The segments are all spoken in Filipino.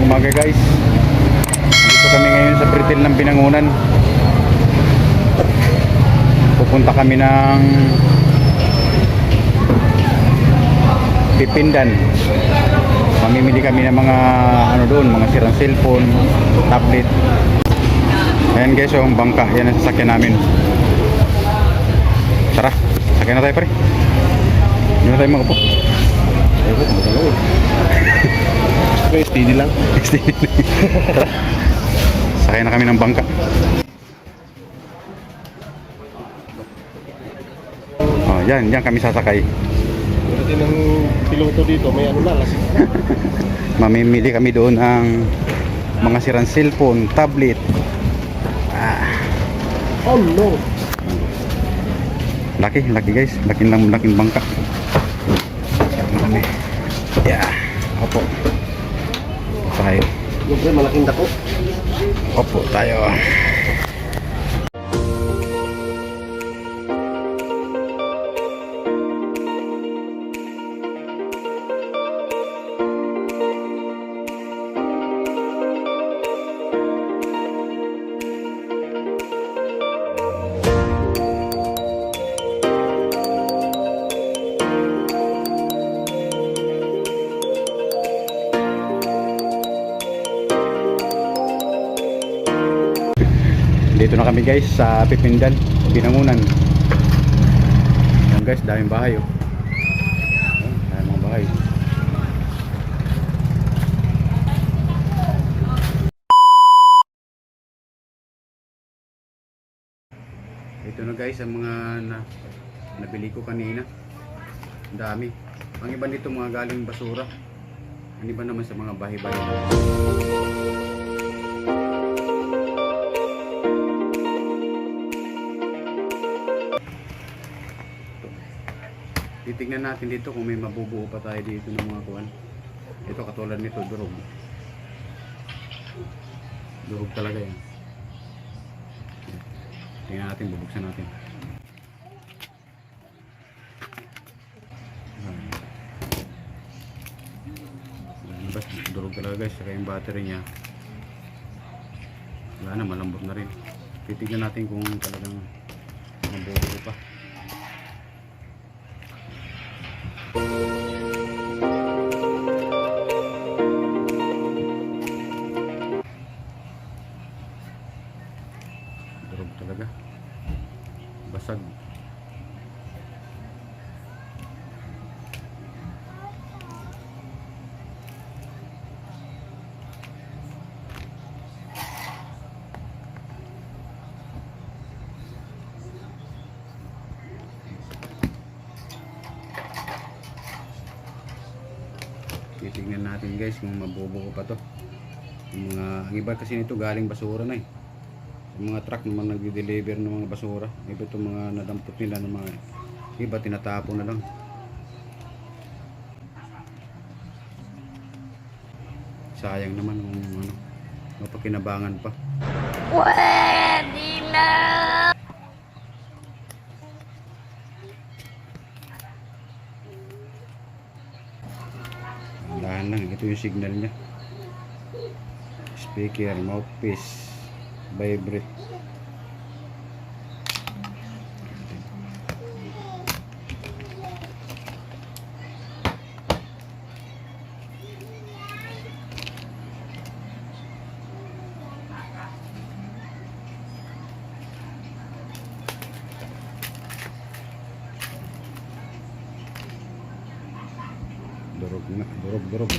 Magandang umaga guys. Dito kami ngayon sa Pretil ng Binangonan. Pupunta kami ng Pipindan. Mamimili kami ng mga ano doon, mga sirang cellphone, tablet. Ayan guys, yung bangka, yan ang sasakyan namin. Tara, sakyan na tayo pare. Hindi na tayo mag-upo. Steady lang. Tara, sakay na kami ng bangka. Oh, yan kami sasakay. Pwede ng piloto dito, may ano na, lasing. Mamimili kami doon ang mga sirang cellphone, tablet. Oh no! Laki guys, laking bangka. Yeah, opo. Tayo. Siyempre, malaking dako. Opo, tayo. Dito na kami guys sa Pipindan, Binangonan. Ayan guys, daming bahay oh. Ayan, daming mga bahay. Ito na guys ang mga nabili ko kanina. Ang dami. Ang iba nito mga galing basura. Ang iba naman sa mga bahay-bahay. Titignan natin dito kung may mabubuo pa tayo dito ng mga kuwan. Ito katulad nito, durog. Durog talaga yan. Tingnan natin, bubuksan natin. Durog talaga guys, saka yung battery nya wala na, malambot na rin. Titignan natin kung talagang mabubuo pa. Durog talaga, basag. Titignan natin guys kung mabubuo pa to. Ang iba kasi nito galing basura na eh. Yung mga truck naman nagde-deliver ng mga basura. Iba itong mga nadampot nila ng mga iba tinatapon na lang. Sayang naman kung ano, mapakinabangan pa. Pwede na! Dahan lang, ito yung signal nya. Speaker, mouthpiece, vibrate. Durog na, durog.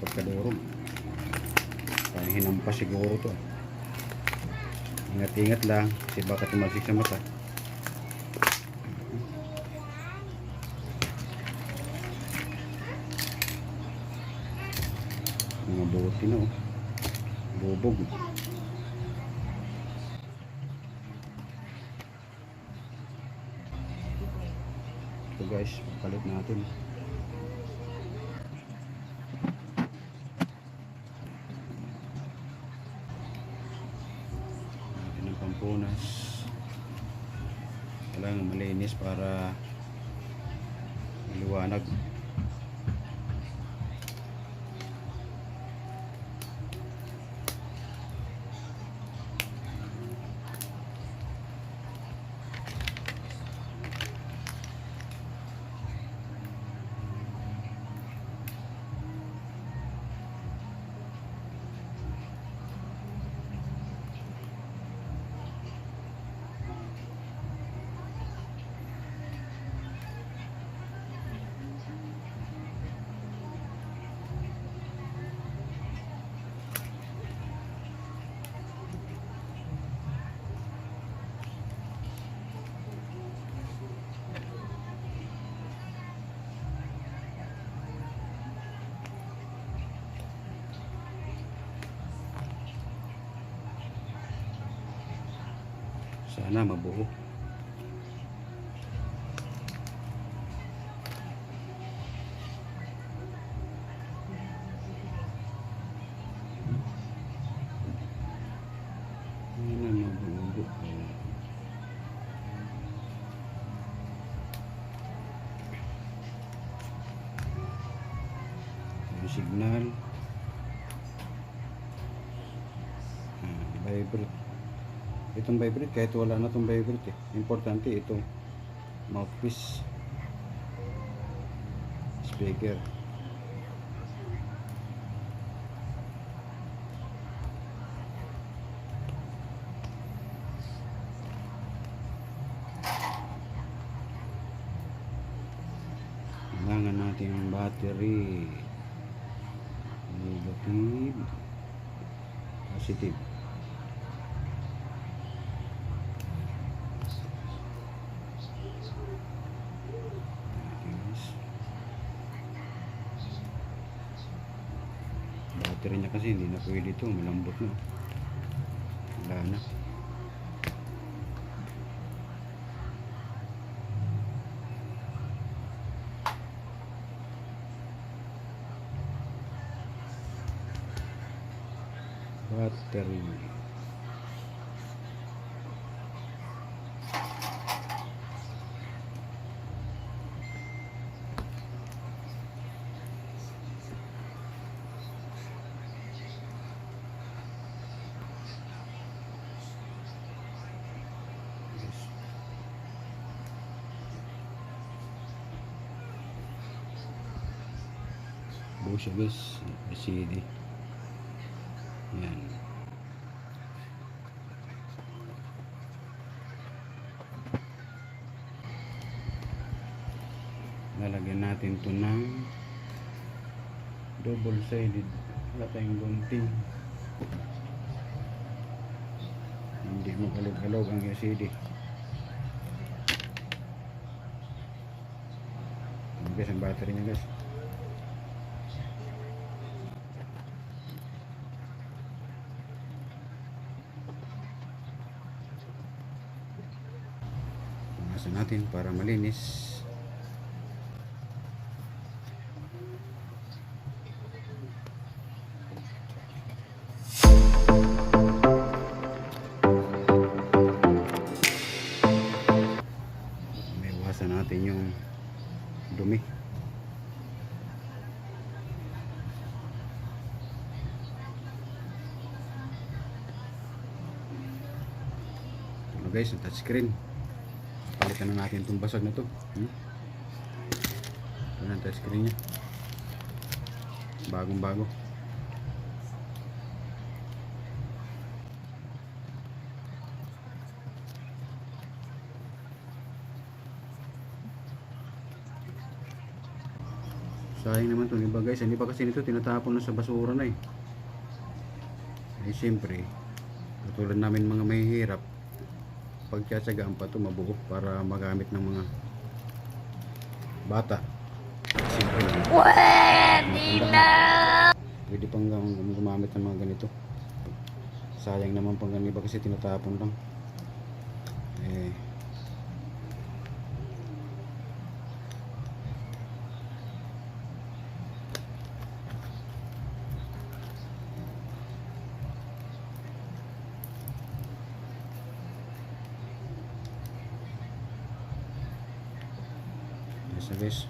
Pagkadurog parang hinampas siguro to. Ingat lang kasi baka tumalsik sa mata. Mga buti na oh, bubog. Ito guys, palit natin. malinis para liwanag. Sana mabuo. Sana mabuo. Yung signal. Vibrate. Itong vibrate, kahit wala na itong vibrate importante itong mouthpiece speaker. Kailangan natin ang battery, negative, positive. Battery niya kasi hindi na pwede ito, malambot na. Wala na. Battery. Buo siya guys, LCD. Yan. Lalagyan natin ito ng double sided. Wala tayong gunting. Hindi makalog-alog ang LCD. Yan guys, ang battery niya guys. Punasan natin para malinis. May iwasan natin yung dumi. Ano guys, ang touchscreen. Palitan na natin itong basag na ito. Ito na ang touchscreen nya. Bagong bago. Sayang naman ito, iba guys, hindi pa kasi nito tinatapon na sa basura na eh. Siyempre, katulad namin mga mahihirap, pagtsatsagaan pa ito mabuo para magamit ng mga bata. Siyempre, pwede pang gumamit ng mga ganito. Sayang naman pang ganito kasi tinatapon lang. na guys.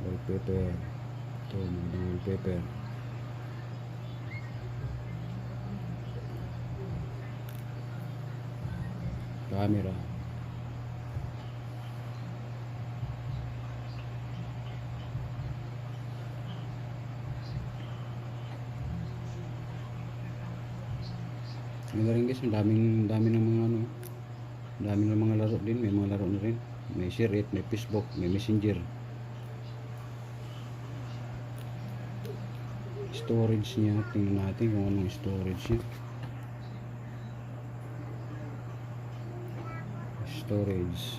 Wallpaper. Ito, magandang wallpaper. Camera. Ano rin guys, ang dami ng mga ano, dami ng mga laro din, may mga laro na rin. May share it, may Facebook, may Messenger. Storage niya, tingnan natin kung anong storage niya. Storage.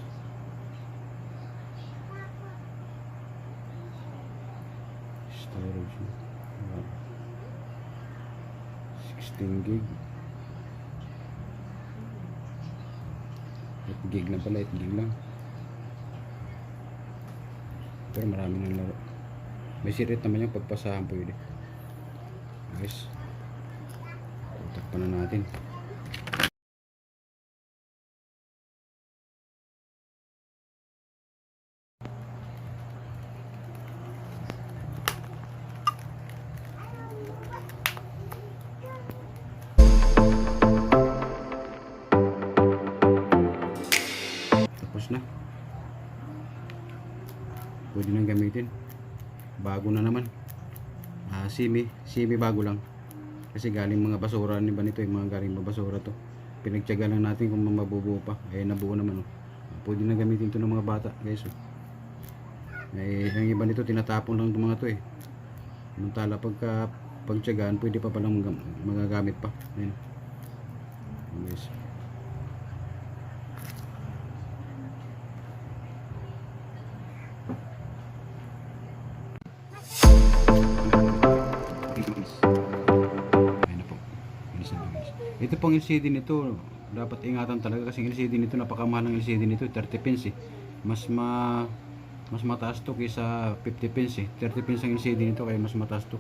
Storage. 16 gig. 8 gig lang pala, 8 gig lang. Pero marami nang laro. May sirit naman yung pagpasahan pwede. Guys, takpan na natin. Tapos na. Pwede nang gamitin. Bago na naman. Semi bago lang. Kasi galing mga basura ni ba nito, yung mga galing mga basura to. Pinagtiyaga lang natin kung mabubuo pa. Eh nabuo naman oh. Pwede na gamitin to ng mga bata, guys oh. Ang iba nito tinatapon lang itong mga to eh. Samantala pagka pagtiyagaan, pwede pa palang magagamit pa. Ayun. Guys. Ito pong LCD nito, dapat ingatan talaga kasi LCD nito, napakamahal ng LCD nito, 30 pins eh. Mas mataas to kaysa 50 pins eh. 30 pins ang LCD nito kaya mas mataas to.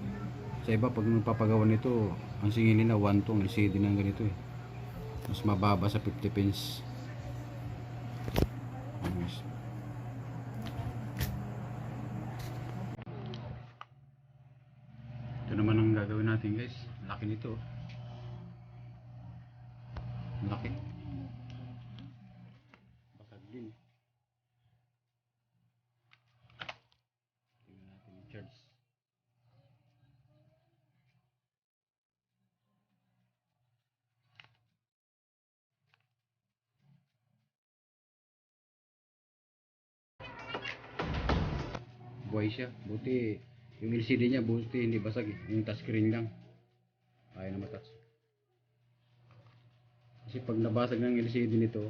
Sa iba pag magpapagawa nito, ang singil nila 1 tong LCD ng ganito eh. Mas mababa sa 50 pins. Ito naman ang gagawin natin guys. Laki nito. Laki. Bakag din. Tingnan natin yung charge. Buhay siya. Buti yung LCD niya, buti hindi basag eh. Yung touchscreen lang. Ayaw na matouch. Kasi pag nabasag ng LCD nito,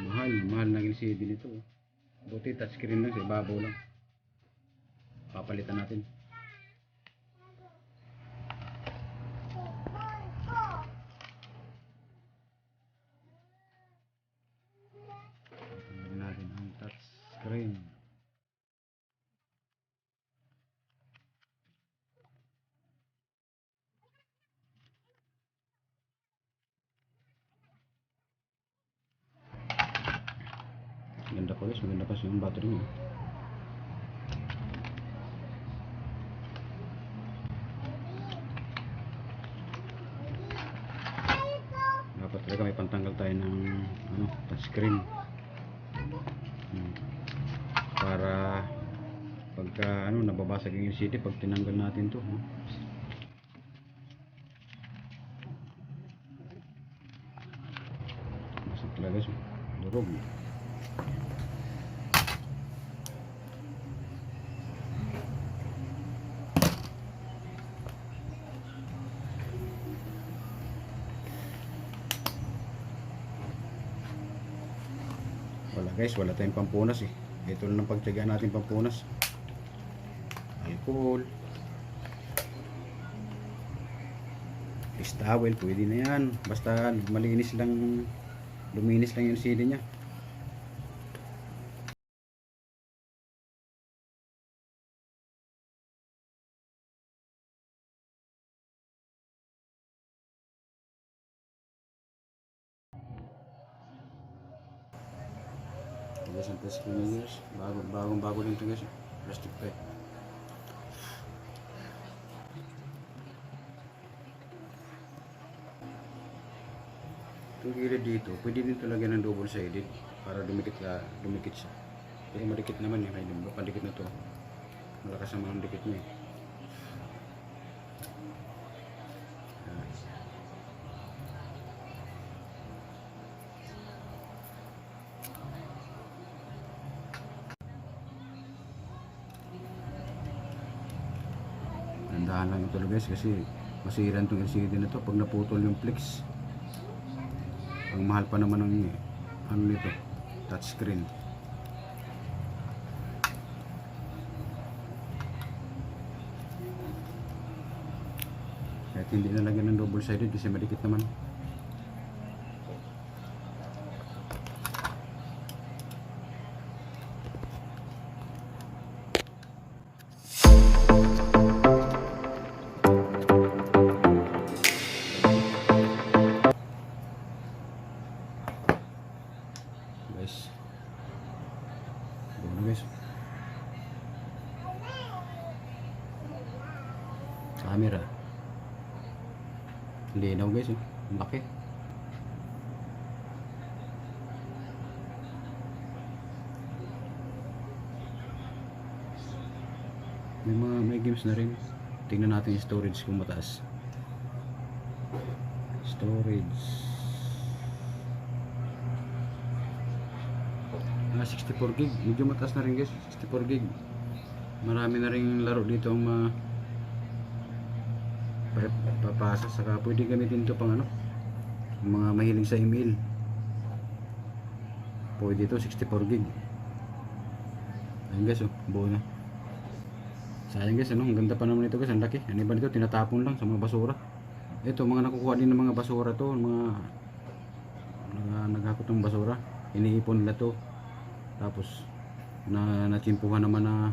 mahal ng LCD nito. Buti touchscreen lang, sa ibabaw lang. Papalitan natin. Papalitan natin ang touchscreen. Maganda pa guys, maganda pa yung battery niya. Dapat talaga may pantanggal tayo ng touchscreen. Para pagka nababasag yung LCD pag tinanggal natin to. Basag talaga siya. Durog. Wala guys, wala tayong pampunas eh. Ito na ng pagtiyagaan natin pampunas. Alcohol, Face towel, pwede na yan. Basta malinis lang, luminis lang yung CD niya. Guys, ang plastic niya guys. Bago din ito guys. Plastic pa eh. Itong gilid dito, pwede din ito lagyan ng double sided para dumikit siya. Pero madikit naman eh. May pandikit na to. Malakas ang mga dikit niya eh. Nandahan lang ito guys kasi masira itong LCD na to pag naputol yung flex. Ang mahal pa naman ng ano nito, touchscreen. Kahit hindi nalagyan ng double sided kasi madikit naman. Guys, buo na guys. Camera linaw guys oh. Ang laki. May games na rin. Tingnan natin yung storage kung mataas. Storage 64 gig, medyo mataas na rin guys. 64 gig. Marami na rin laro dito ang papasa. Saka pwede gamitin ito pang ano, mga mahilig sa email. Pwede ito 64 gig. Ayun guys oh, buo na. Sayang guys, ano, ang ganda pa naman ito guys, ang laki. Ano ba dito, tinatapon lang sa mga basura. Ito, mga nakukuha din ng mga basura to, mga naghakot ng basura. Iniipon nila to. Tapos natsimpuhan naman na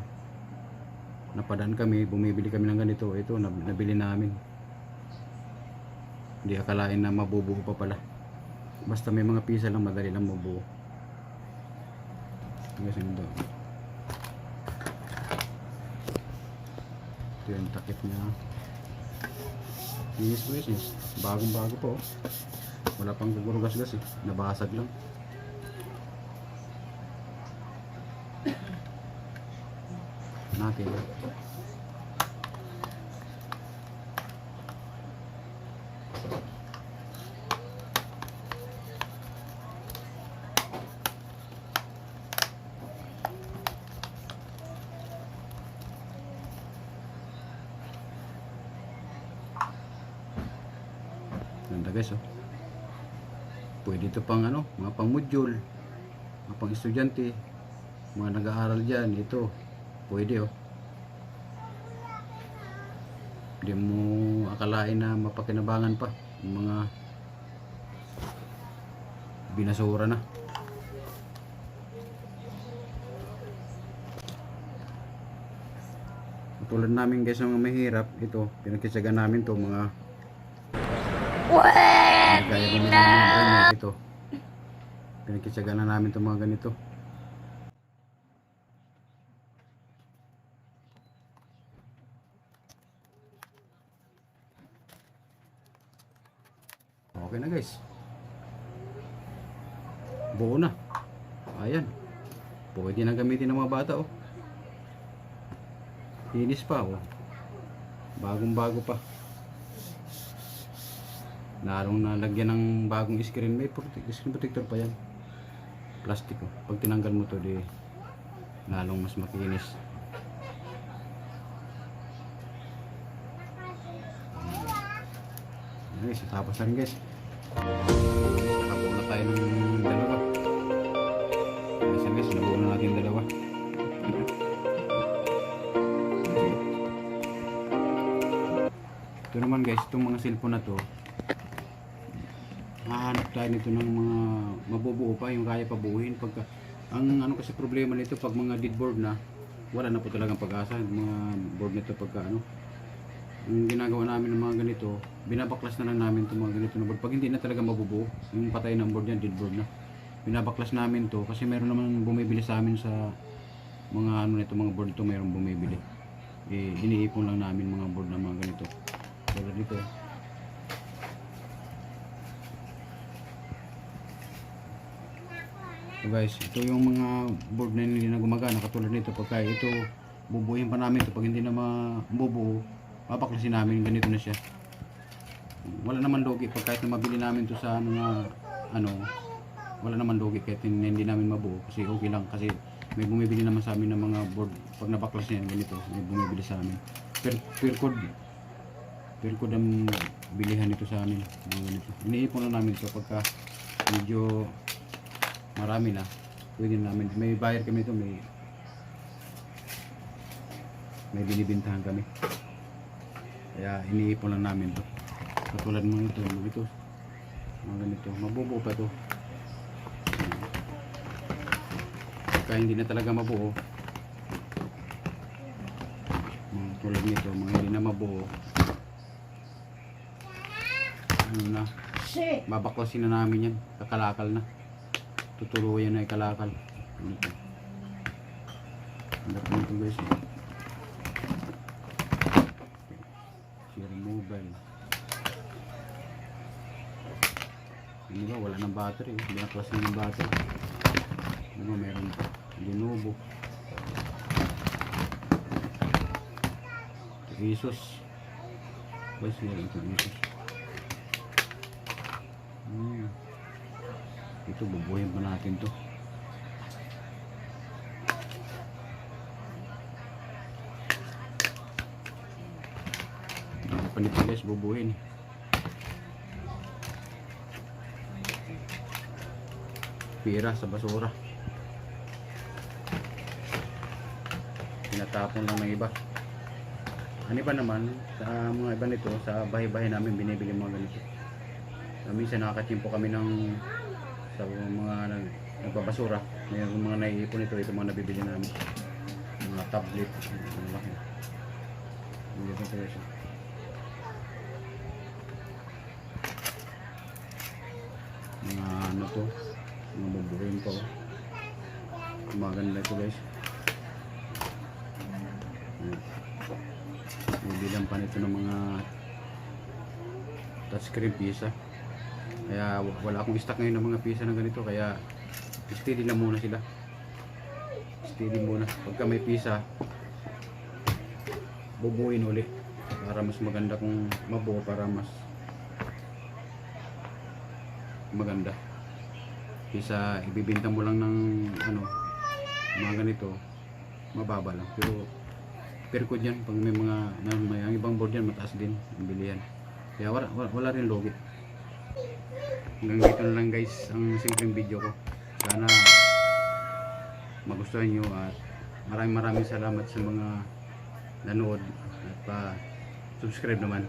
napadaan kami, bumibili kami ng ganito. Ito, nabili namin. Hindi akalain na mabubuo pa pala. Basta may mga pisa lang, madali lang mabuo. Guys, ito. Ito yung takip niya. Linis ko guys, bagong bago po. Wala pang gugurugas-gas eh, nabasag lang. Natin ganda guys oh. Pwede ito pang ano, mga pang module, mga pang estudyante, mga nag-aaral dyan. Ito pwede oh. Hindi mo akalain na mapakinabangan pa yung mga binasura na. Tulad namin guys, mga mahirap, ito pinagkitsagan namin to mga gaya din namin ito. Pinagkitsagan na namin to mga ganito. Okay na guys, buo na. Ayan, pwede na gamitin ng mga bata oh. Linis pa oh, bagong bago pa. Lalong nalagyan ng bagong screen. May screen protector pa yan, plastic oh. Pag tinanggal mo to di lalong mas makinis. Guys, tapos na rin guys. Nakabuo na tayo ng dalawa. Guys, nabuo na natin dalawa. Ito naman guys, itong mga cellphone na to, tayo nito ng mga mabubuo pa, yung kaya pabuuhin. Pagka, ang ano kasi problema nito, pag mga dead board na, wala na po talagang pag-asa. Yung mga board nito pagka ano, yung ginagawa namin ng mga ganito, binabaklas na lang namin itong mga ganito na board. Pag hindi na talaga mabubuo, yung patay ng board yan, dead board na, binabaklas namin to kasi meron naman bumibili sa amin sa mga ano nito, mga board ito, mayroong bumibili. Iniipon lang namin mga board na mga ganito. Tulad dito. So guys, ito yung mga board na hindi na gumagana katulad nito. Pagka ito bubuuin pa namin ito, pag hindi na mabubuo, papaklasin namin, ganito na siya. Wala naman logi pag kahit na mabili namin to sa mga ano, wala naman logi kahit hindi namin mabuo kasi okay lang kasi may bumibili naman sa amin ng mga board. Pag nabaklas niyan ganito, may bumibili sa amin. Per code ang bilihan nito sa amin, mga ganito. Iniipon na namin ito pagka medyo marami na, pwede namin, may buyer kami ito, may binibintahan kami, kaya iniipon lang namin ito. Katulad mga ito, mga ganito, mabubuo pa ito. Pagka hindi na talaga mabuo, mga tulad nito, mga hindi na mabuo, ano na, babaklasin na namin yan, kakalakal na, tutuluyan na ikalakal. Ano ito? Hanap nito guys. Share mobile. Ano ba? Wala ng battery. Binaklas na ng battery. Ano ba? Meron pa. Lenovo. Asus. Guys, meron ito Asus. Ito, bubuhin pa natin to. Panito guys, bubuhin. Pira sa basura. Tinatapon lang ng iba. Ano iba naman, sa mga iba nito, sa bahay-bahay namin binibili mga ganito. Minsan nakakatimpo kami ng sa mga nagbabasura, may mga naiipon ito mga nabibili namin, mga tablet, mga laki. Ito siya. Mga ano to, mga bubuhin ko. Maganda ito guys. Bibilang pa nito ng mga touchscreen pisa. Kaya wala akong stock ngayon ng mga pisa na ganito, kaya steady lang muna sila. Steady muna. Pagka may pisa, bubuin ulit para mas maganda, kung mabuo para mas maganda. Pisa ibibinta mo lang ng ano, mga ganito, mababa lang. Pero per code yan, pag may mga may ang ibang board yan mataas din ang bilihan. Kaya wala rin logi. Hanggang dito na lang guys ang simpleng video ko. Sana magustuhan nyo at maraming salamat sa mga nanood at pa subscribe naman.